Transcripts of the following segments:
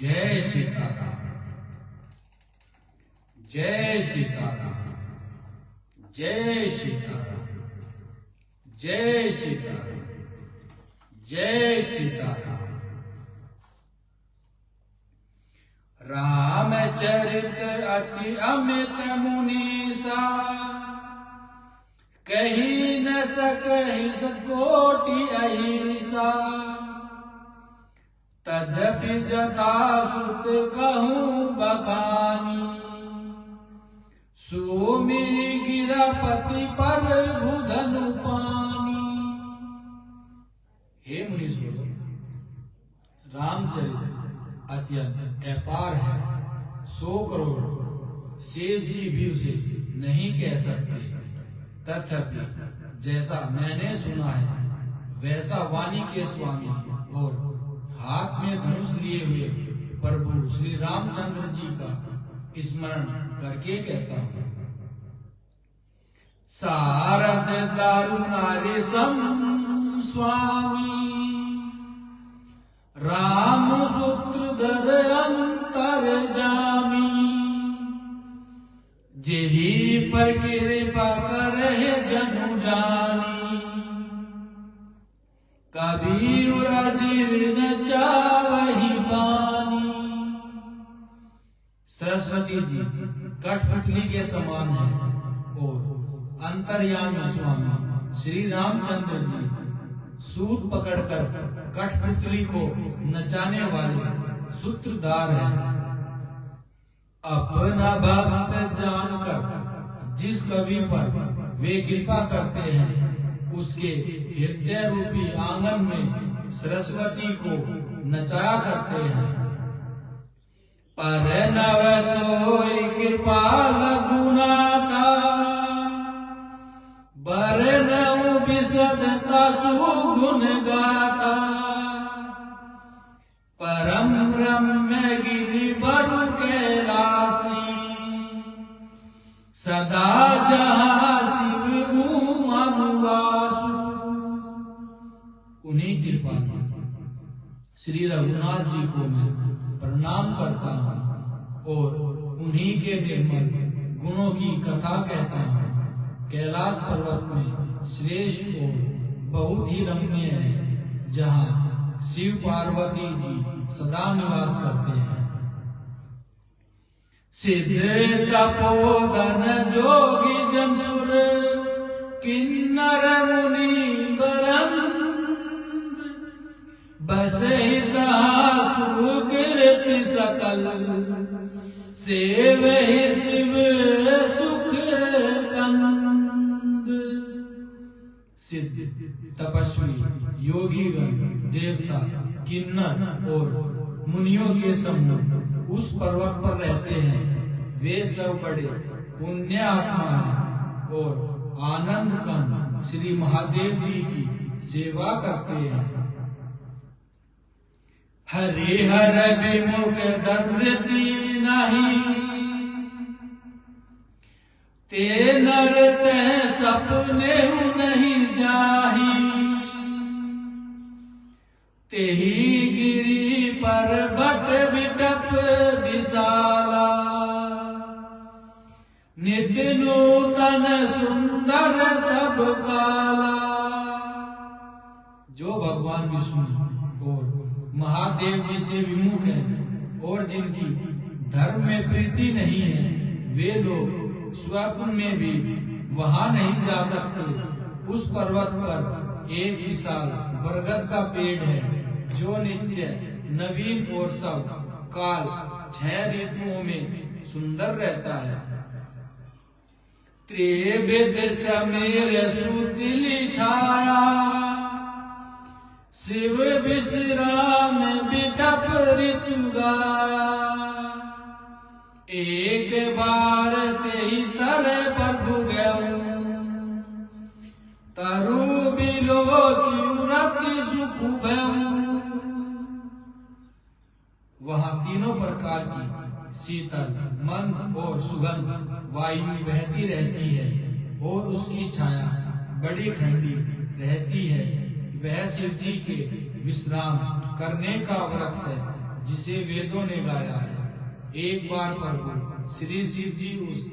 जय सीताराम, जय सीताराम, जय सीताराम, जय सीताराम, जय सीताराम। रामचरित अति अमित मुनीसा, कही न सकहि सतकोटि अहिसा। तदपि जथा सुत कहूँ बखानी, सुमिरि गिरपति पर भुधनु पानी। हे मुनीश्वरों, रामचरित अत्यंत अपार है। 100 करोड़ शेष जी भी उसे नहीं कह सकते। तथापि जैसा मैंने सुना है, वैसा वाणी के स्वामी और हाथ में धनुष लिए हुए प्रभु श्री रामचंद्र जी का स्मरण करके कहता हूँ। सारद दारुणारि सम स्वामी, राम सूत्रधर अंतर जामी। जेहि पर कृपा करहि जनु जानी, कबीर अजीर न चावहि बानी। सरस्वती जी कठपुतली के समान है और अंतर्यामी स्वामी श्री रामचंद्र जी सूत पकड़कर कठपुतली को नचाने वाले सूत्रधार हैं। अपना भक्त जानकर जिस कवि पर वे कृपा करते हैं, उसके हृदय रूपी आंगन में सरस्वती को नचाया करते हैं। पर नव सोई कृपाल गुनाता, बरनऊ विशदता सुगुण गाता। परम रम्य गिरि बरु कैलासी, सदा जहाँ शिव उमा निवासु। उन्हीं कृपा श्री रघुनाथ जी को मैं प्रणाम करता हूँ और उन्हीं के निर्मल गुणों की कथा कहता हूँ। कैलाश पर्वत में श्रेष्ठ और बहुत ही रमणीय है, जहाँ शिव पार्वती जी सदा निवास करते हैं। सिद्ध तपोधन जोगी जनसुर, किन्नर मुनि बरंद। बसहि तहाँ सुकृति सकल, सेवहि शिव सुख कंद। सिद्ध, तपस्वी, योगीगण, देवता, किन्नर और मुनियों के समूह उस पर्वत पर रहते हैं। वे सब बड़े पुण्य आत्मा हैं और आनंद कंद श्री महादेव जी की सेवा करते हैं। हरिहर विमुख दृति नहीं, ते नर ते सपने नहीं जाही। तेहि गिरि पर्वत बिटप विशाला, नित्य नूतन सुंदर सब काला। जो भगवान विष्णु और महादेव जी से विमुख हैं और जिनकी धर्म में प्रीति नहीं है, वे लोग स्वप्न में भी वहां नहीं जा सकते। उस पर्वत पर एक विशाल बरगद का पेड़ है, जो नित्य नवीन और सब काल 6 ऋतुओं में सुंदर रहता है। त्रिविध समीर सुतिली छाया, शिव विश्राम बिटप ऋतु गाया। एक बार तेहि तरे प्रभु गयऊँ, तरु बिलो की सुख भयऊँ। वहाँ तीनों प्रकार की शीतल, मंद और सुगंध वायु बहती रहती है और उसकी छाया बड़ी ठंडी रहती है। वह शिव जी के विश्राम करने का वृक्ष है। जिसे वेदों ने गाया है। एक बार प्रभु श्री शिव जी उस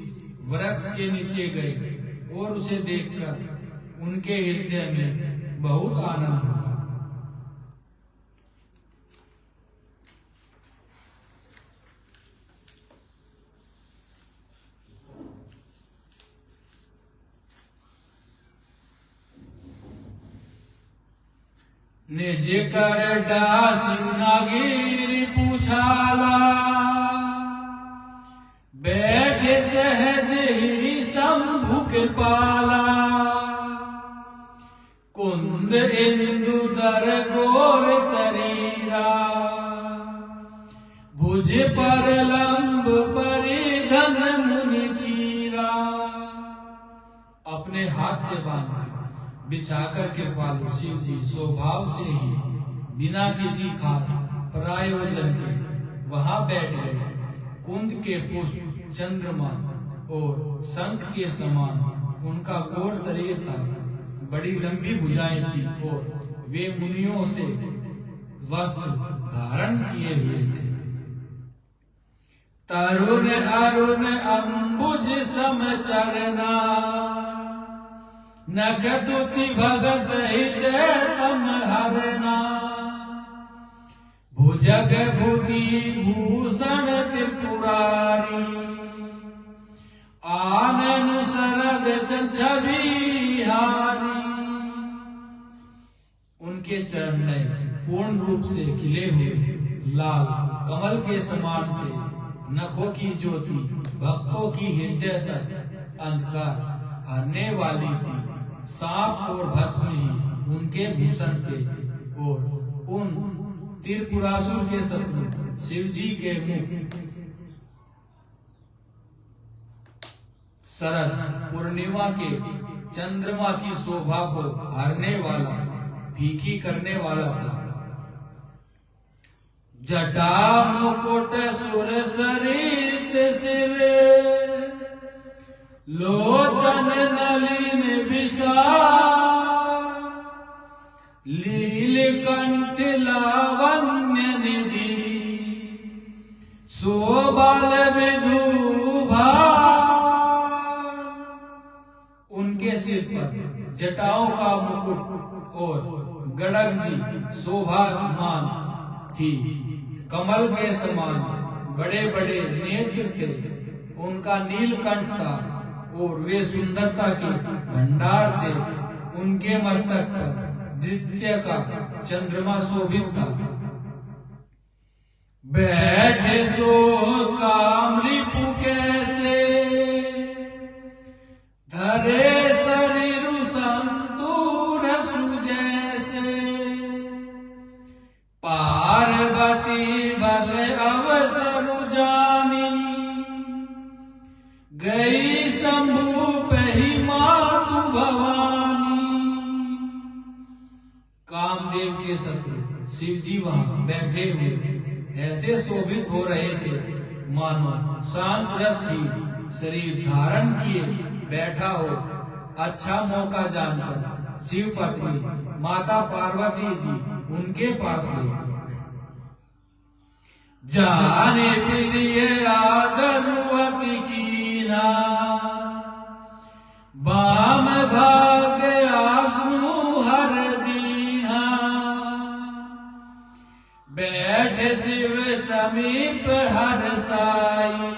वृक्ष के नीचे गए और उसे देखकर उनके हृदय में बहुत आनंद हुआ। निज कर डासिन नागिर पूछाला, बैठे सहज ही शंभु कृपाला। कुंद इंदु दर गोर शरीरा, भुज पर लंब परिधन मुनि चीरा। अपने हाथ से बांधकर बिछाकर कृपालु शिव जी स्वभाव से ही बिना किसी खास प्रायोजन के वहां बैठ गए। कुंद के पुष्प चंद्रमा और शंख के समान उनका गौर शरीर था, बड़ी लंबी भुजाएं थी और वे मुनियों से वस्त्र धारण किए हुए थे। तरुण अरुण अंबुज सम चरना, नख तुति भगत हृदय तम हरना। भुजग भूति भूषण त्रिपुरारी, आनन शरद छवि हारी। उनके चरण नए पूर्ण रूप से खिले हुए लाल कमल के समान थे। नखों की ज्योति भक्तों की हृदय तक अंधकार हरने वाली थी। सांप और भस्म ही उनके भूषण थे और उन त्रिपुरासुर के शत्रु शिव जी के मुख शरद पूर्णिमा के चंद्रमा की शोभा को हरने वाला, फीकी करने वाला था। जटा मुकुट सुर सरित सिर, लोचन नलिन विशाल। लील कंठ लावण्य निधि, शोभाल विधुभा। उनके सिर पर जटाओं का मुकुट और गड़ग जी शोभामान थी। कमल के समान बड़े बड़े नेत्र थे। उनका नीलकंठ था और वे सुंदरता के भंडार थे। उनके मस्तक पर नृत्य का चंद्रमा शोभित था। बैठे सो काम रिपु कैसे, धरे शरीर संतूर सुजैसे। पार्वती बल अवसर जानी, गई शंभु पही मातु भवानी। कामदेव के शत्रु शिव जी वहां बैठे हुए ऐसे शोभित हो रहे थे मानो शांत रस ही शरीर धारण किए बैठा हो। अच्छा मौका जानकर शिव पत्नी माता पार्वती जी उनके पास गई। जाने प्रिय आदरुअति कीना, बाम भाग आसनु हर दीना। बैठ शिव समीप हर साई,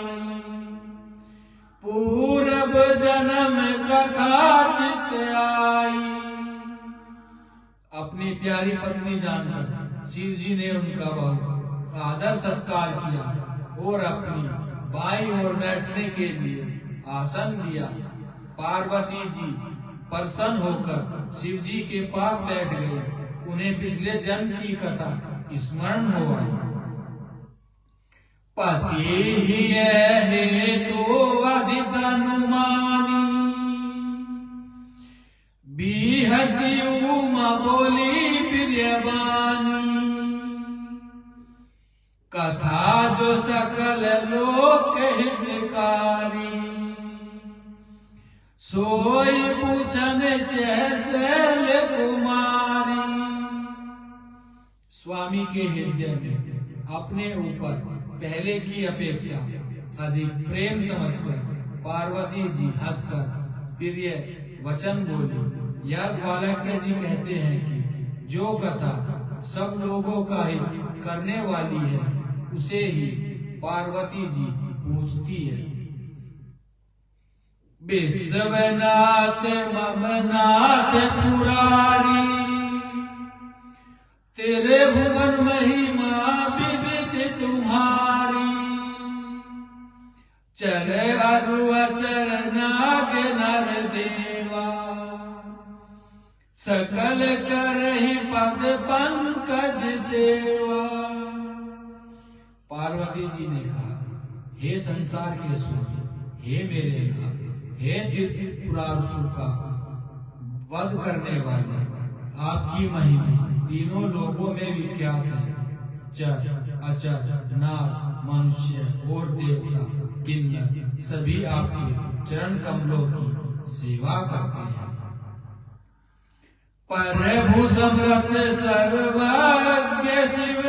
पूरब जन्म कथा चित आई। अपनी प्यारी पत्नी जानकर शिव जी ने उनका बहुत आदर सत्कार किया और अपनी बाईं ओर बैठने के लिए आसन दिया। पार्वती जी प्रसन्न होकर शिव जी के पास बैठ गए। उन्हें पिछले जन्म की कथा स्मरण हो आई। पति ही है तो अधिक अनुमानी, बिहसी उमा बोली प्रियवानी। कथा जो सकल लोक हितकारी, सोई पूछन चहसल कुमारी। स्वामी के हृदय में अपने ऊपर पहले की अपेक्षा अधिक प्रेम समझकर पार्वती जी हंसकर प्रिय वचन बोली। यह ग्वालक्य जी कहते हैं कि जो कथा सब लोगों का ही करने वाली है उसे ही पार्वती जी पूछती है। विश्वनाथ ममनाथ पुरारी, तेरे भुवन महिमा विविध तुम्हारी। चले अरु अचर नाग नर देवा, सकल करहि पद पंकज सेवा। पार्वती जी ने कहा, हे संसार के स्वामी, हे मेरे नाथ, हे त्रिपुरासुर का वध करने वाले, आपकी महिमा तीनों लोगों में विख्यात है। चर अचर नाग मनुष्य और देवता किन्नर सभी आपके चरण कमलों की सेवा करते हैं। प्रभु समर्थ सर्वज्ञ शिव,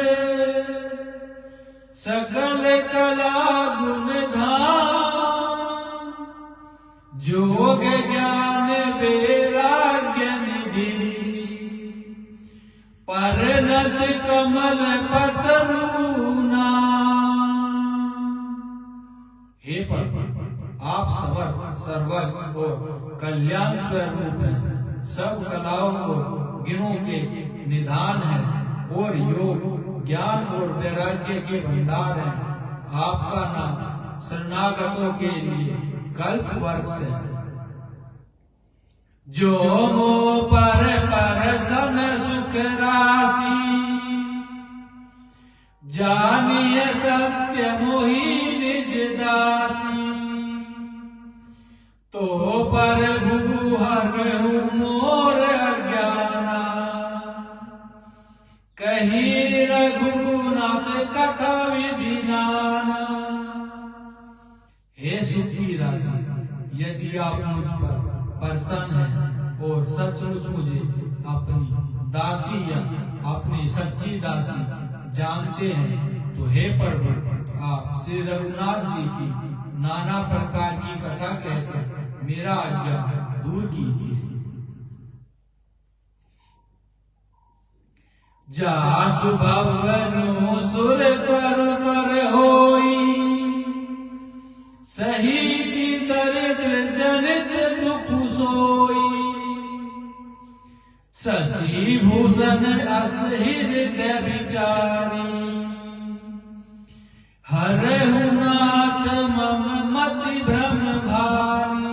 सकल कला गुण धाम। जोग ज्ञान वैराग्य निधि, परनत कमल पतरु नाम। हे प्रभु, आप सर्वज्ञ और कल्याण स्वरूप हैं, सब कलाओं और गुणों के निधान हैं और योग ज्ञान और वैराग्य के भंडार हैं। आपका नाम शरणागतों के लिए कल्प वृक्ष है। जो मो पर सन सुख राशि, जानिए सत्य मोहि निज दासी। तो प्रभु हरहु मोर अज्ञाना, कही रघुनाथ कथा विधि नाना। हे सुख की राशि, यदि आप मुझ पर प्रसन्न हैं और सचमुच मुझे अपनी दासी या अपनी सच्ची दासी जानते हैं, तो हे प्रभु, आप श्री रघुनाथ जी की नाना प्रकार की कथा कहकर मेरा अज्ञान दूर कीजिए। जासु भवनु सुर तर होई, सही की दरिद्र जनित दुख सोई। शशि भूषण अस हृदय विचारी, हरहु नाथ मम मति भ्रम भारी।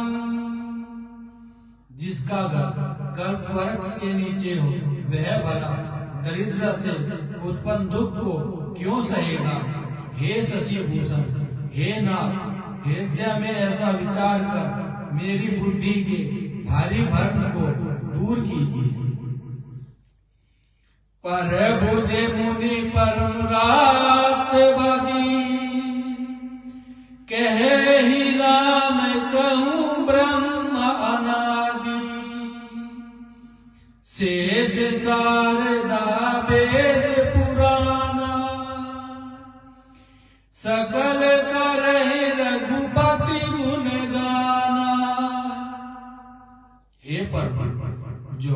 जिसका घर कल्प वृक्ष के नीचे हो, वह भला दरिद्र से उत्पन्न दुख को क्यों सहेगा। हे शशि भूषण, हे नाथ, हृदय में ऐसा विचार कर मेरी बुद्धि के भारी भ्रम को दूर कीजिए। प्रभु जे मुनि परम रात बदी, कहे ही राम कहूँ ब्रह्म अनादि। शेष शारदा वेद पुराना, सकल करहि रघुपति गुण गाना। हे प्रभु, जो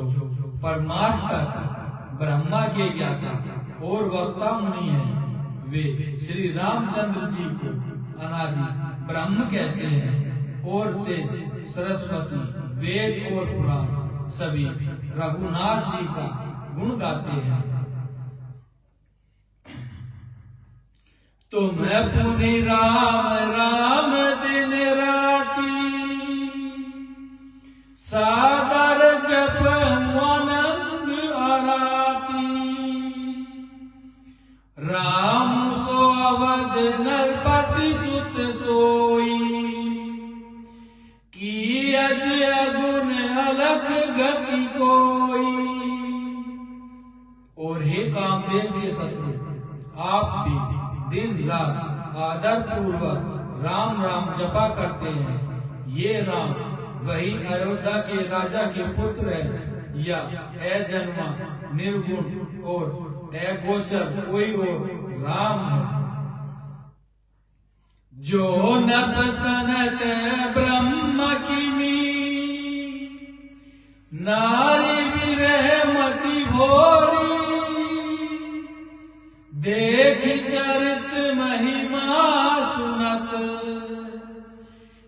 परमार्थ तत्व ब्रह्मा के ज्ञाता और वक्ता मुनि हैं, वे श्री रामचंद्र जी को अनादि ब्रह्म कहते हैं और शेष सरस्वती वेद और पुराण सभी रघुनाथ जी का गुण गाते हैं। तुम पुनि राम राम दिन राती, सादर जप आनंद आराती। राम सो अवध नरपति सुत सोई, की अजय गुण अलख गति कोई। और हे कामदेव के शत्रु, आप भी दिन रात आदर पूर्वक राम राम जपा करते हैं। ये राम वही अयोध्या के राजा के पुत्र है, या अजन्मा निर्गुण और अगोचर कोई और राम है। जो नभ तनत ब्रह्म किमी, नारी विरहमति भोरी, देख चरित महिमा सुनत,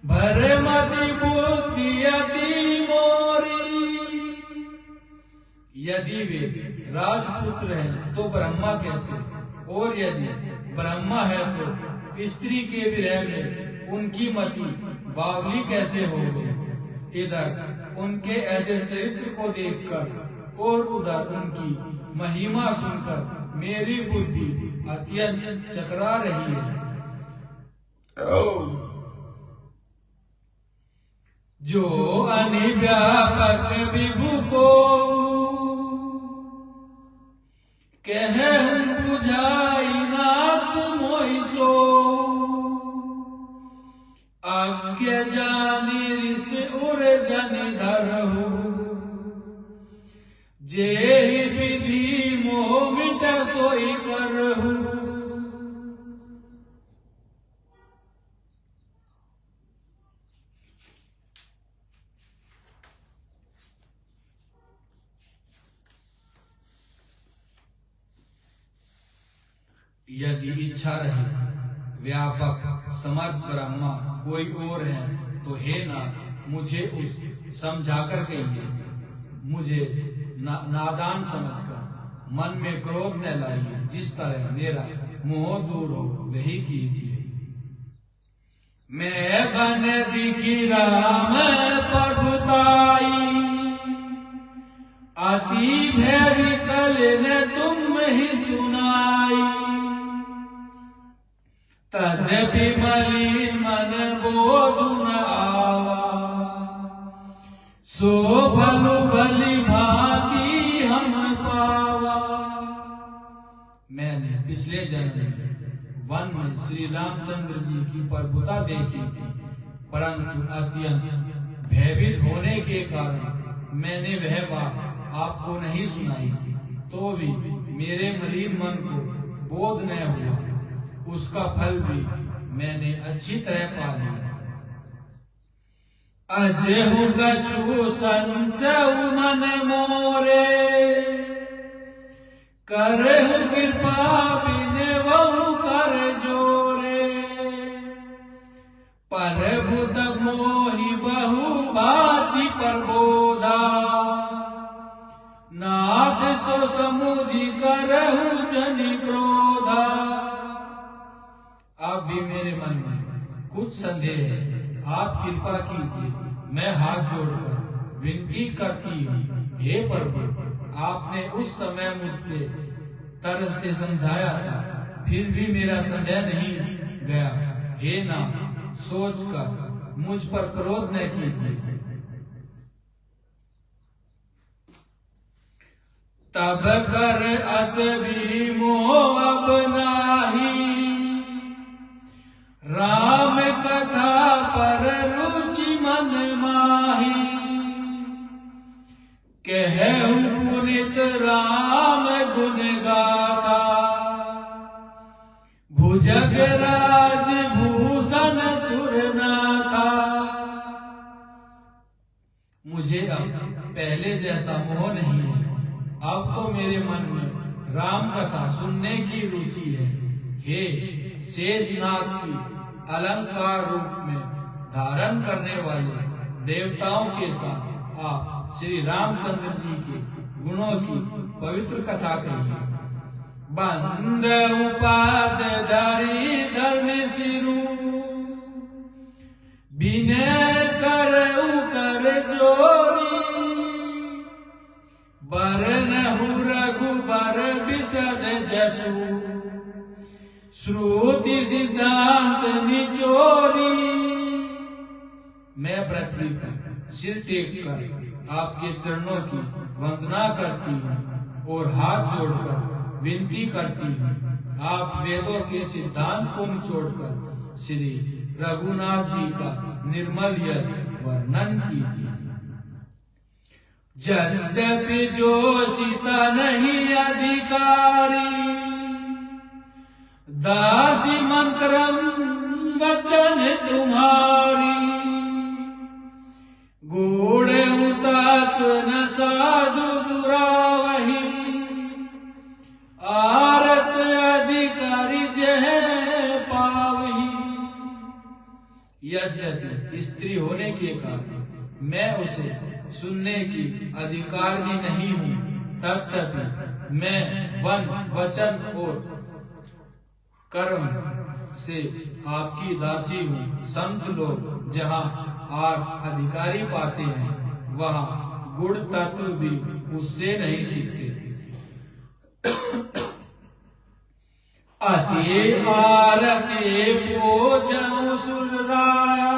भरमति बुद्धि अति मोरी। यदि वे राजपुत्र हैं तो ब्रह्मा कैसे, और यदि ब्रह्मा है तो स्त्री के विरह में उनकी मति बावली कैसे हो गई। इधर उनके ऐसे चरित्र को देखकर और उधर उनकी महिमा सुनकर मेरी बुद्धि अत्यंत चकरा रही है। जो अनिव्यापक विभु को कहूं बुझाई नाथ मोहि सो, आज्ञा जानी ऋष उर जन धरहु, जेहि विधि मोह मिट सोई करहु। यदि इच्छा रहे व्यापक समर्थ ब्रह्मा कोई और है तो हे नाथ मुझे उस समझाकर कहिए। मुझे नादान समझकर मन में क्रोध न लाइए। जिस तरह मेरा मोह दूर हो वही कीजिए। मैं बन दिखी राम प्रभुताई, अति भय विकल ने तुम ही सुनाई। तद्यपि मलिन मन बोध न आवा, सो भलु भली भांति हम पावा। मैंने पिछले जन्म में वन में श्री रामचंद्र जी की प्रभुता देखी थी, परंतु अत्यंत भयभीत होने के कारण मैंने वह बात आपको नहीं सुनाई। तो भी मेरे मलिन मन को बोध न हुआ, उसका फल भी मैंने अच्छी तरह पा लिया। अजहु कछु संशय मन मोरे, करहु कृपा बिनवहु कर जोरे। प्रभुत मोहि बहु भांति प्रबोधा, नाथ सो समुझि करहु जनि क्रोधा। आप भी मेरे मन में कुछ संदेह है, आप कृपा कीजिए। मैं हाथ जोड़कर विनती करती हूँ, हे प्रभु आपने उस समय मुझ पे तरह से समझाया था, फिर भी मेरा संदेह नहीं गया। हे नाथ सोचकर मुझ पर क्रोध न कीजिए। तब कर अस भी मोह अब नाही, राम कथा पर रुचि मन माही। कहूं पुनित राम गुण गाथा, भुजग राज भूषण सुरनाथा। मुझे अब पहले जैसा मोह नहीं है। अब तो मेरे मन में राम कथा सुनने की रुचि है। हे शेषनाग की अलंकार रूप में धारण करने वाले देवताओं के साथ आप श्री रामचंद्र जी के गुणों की पवित्र कथा कहिए। बंद उपाद धरी धर्म सिरु, विनय कर जोरी। बरनहु रघुबर बिसद जसु, श्रुति सिद्धांत निचोरी। मैं पृथ्वी पर सिर टेक कर आपके चरणों की वंदना करती हूँ और हाथ जोड़कर विनती करती हूँ। आप वेदों के सिद्धांत को निचोड़कर श्री रघुनाथ जी का निर्मल यश वर्णन कीजिए। यद्यपि जो सीता नहीं अधिकारी, दासी मन क्रम वचन तुम्हारी, गूढ़ उतात न साधु दुरावही, आरत अधिकारी जह पावही। यद्यपि स्त्री होने के कारण मैं उसे सुनने की अधिकारी नहीं हूँ, तथापि मैं वन वचन और कर्म से आपकी दासी हूँ। संत लोग जहाँ आप अधिकारी पाते हैं, वहाँ गुण तत्व भी उससे नहीं छिपते। अति आरते पोछऊं सुरराया,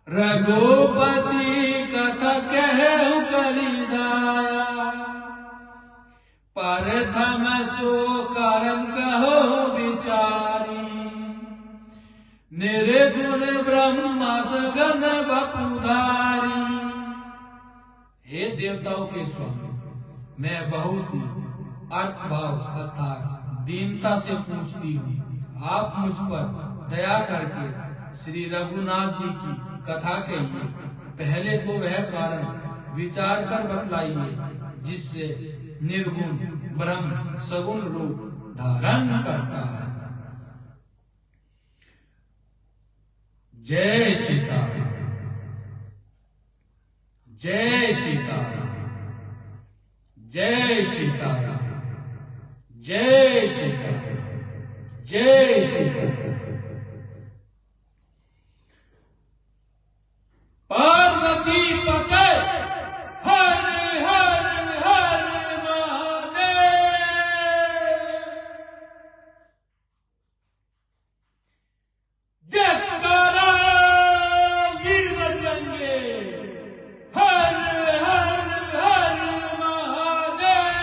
रघुपति कथा कहूं कलिदाया, प्रथम सो कारण कहो विचारी, निर्गुण ब्रह्म सगन बपुधारी। हे देवताओं के स्वामी, मैं बहुत ही अर्थभाव अर्थात दीनता से पूछती हूँ, आप मुझ पर दया करके श्री रघुनाथ जी की कथा कहिए। पहले तो वह कारण विचार कर बतलाइए जिससे निर्गुण ब्रह्म सगुण रूप धारण करता है। जय सीताराम, जय सीताराम, जय सीताराम, जय सीताराम, जय सीताराम। पार्वती पते हर हर हर महादेव, जयकारा वीर बजरंगे, हर हर हर महादेव।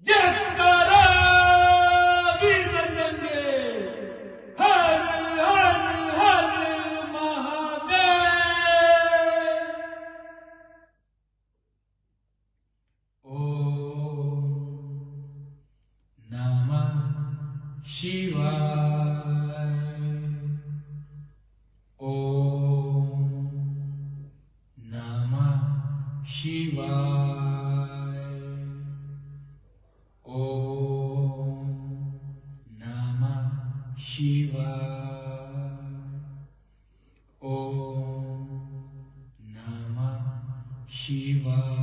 जयकारा वीर बजरंगे, हर हर हर महादेव। ओम नमः शिवाय, ओम नमः शिवाय, ओम नमः शिवाय, ओम नमः शिवाय।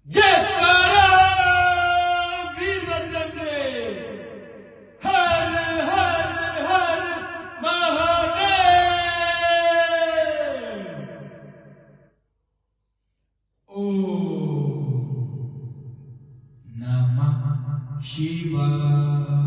जयकारा वीर बजरंगे, हर हर हर महादेव। ओम नमः शिवाय।